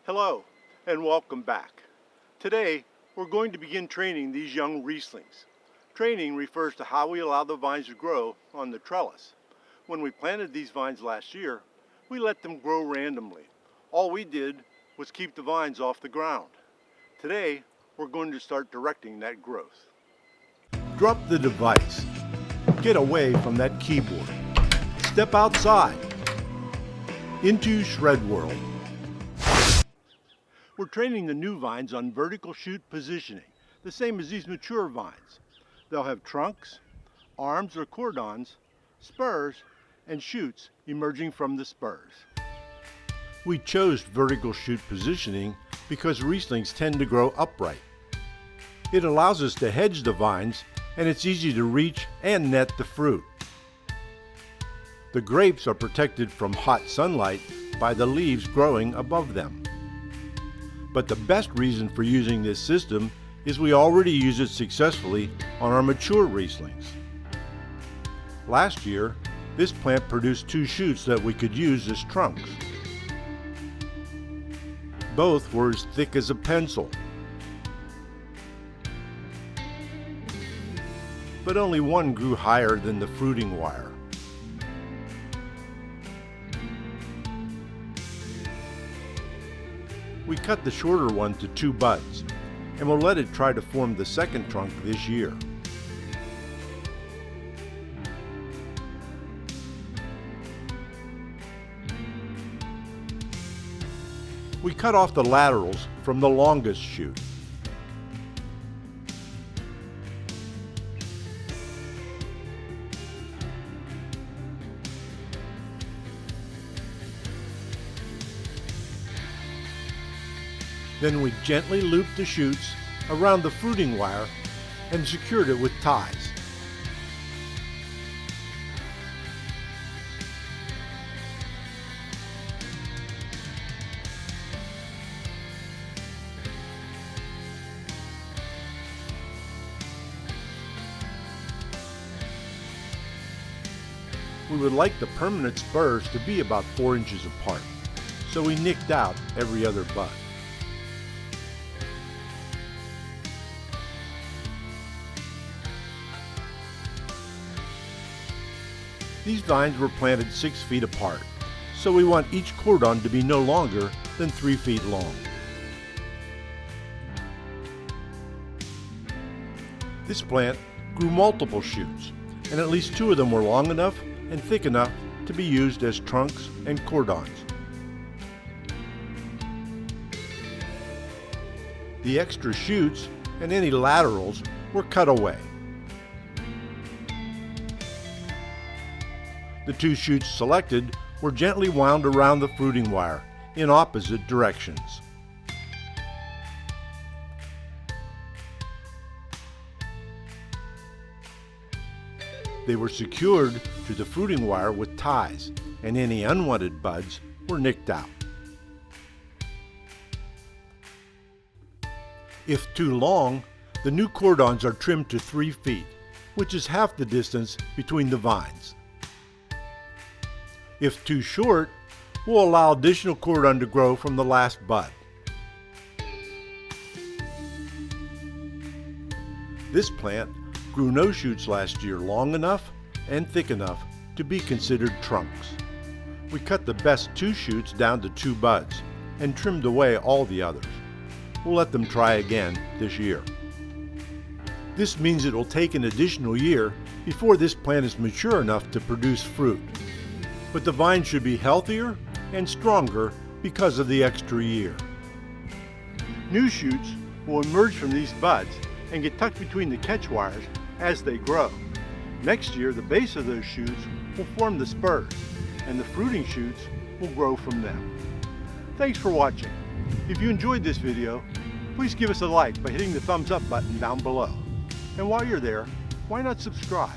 Hello and welcome back. Today we're going to begin training these young Rieslings. Training refers to how we allow the vines to grow on the trellis. When we planted these vines last year, we let them grow randomly. All we did was keep the vines off the ground. Today we're going to start directing that growth. Drop the device. Get away from that keyboard. Step outside into Shred World. We're training the new vines on vertical shoot positioning, the same as these mature vines. They'll have trunks, arms or cordons, spurs, and shoots emerging from the spurs. We chose vertical shoot positioning because Rieslings tend to grow upright. It allows us to hedge the vines, and it's easy to reach and net the fruit. The grapes are protected from hot sunlight by the leaves growing above them. But the best reason for using this system is we already use it successfully on our mature Rieslings. Last year, this plant produced 2 shoots that we could use as trunks. Both were as thick as a pencil. But only one grew higher than the fruiting wire. We cut the shorter one to 2 buds, and we'll let it try to form the second trunk this year. We cut off the laterals from the longest shoot. Then we gently looped the shoots around the fruiting wire and secured it with ties. We would like the permanent spurs to be about 4 inches apart, so we nicked out every other bud. These vines were planted 6 feet apart, so we want each cordon to be no longer than 3 feet long. This plant grew multiple shoots, and at least 2 of them were long enough and thick enough to be used as trunks and cordons. The extra shoots and any laterals were cut away. The 2 shoots selected were gently wound around the fruiting wire in opposite directions. They were secured to the fruiting wire with ties, and any unwanted buds were nicked out. If too long, the new cordons are trimmed to 3 feet, which is half the distance between the vines. If too short, we'll allow additional cordon to grow from the last bud. This plant grew no shoots last year long enough and thick enough to be considered trunks. We cut the best 2 shoots down to 2 buds and trimmed away all the others. We'll let them try again this year. This means it will take an additional year before this plant is mature enough to produce fruit. But the vine should be healthier and stronger because of the extra year. New shoots will emerge from these buds and get tucked between the catch wires as they grow. Next year, the base of those shoots will form the spurs, and the fruiting shoots will grow from them. Thanks for watching. If you enjoyed this video, please give us a like by hitting the thumbs up button down below. And while you're there, why not subscribe?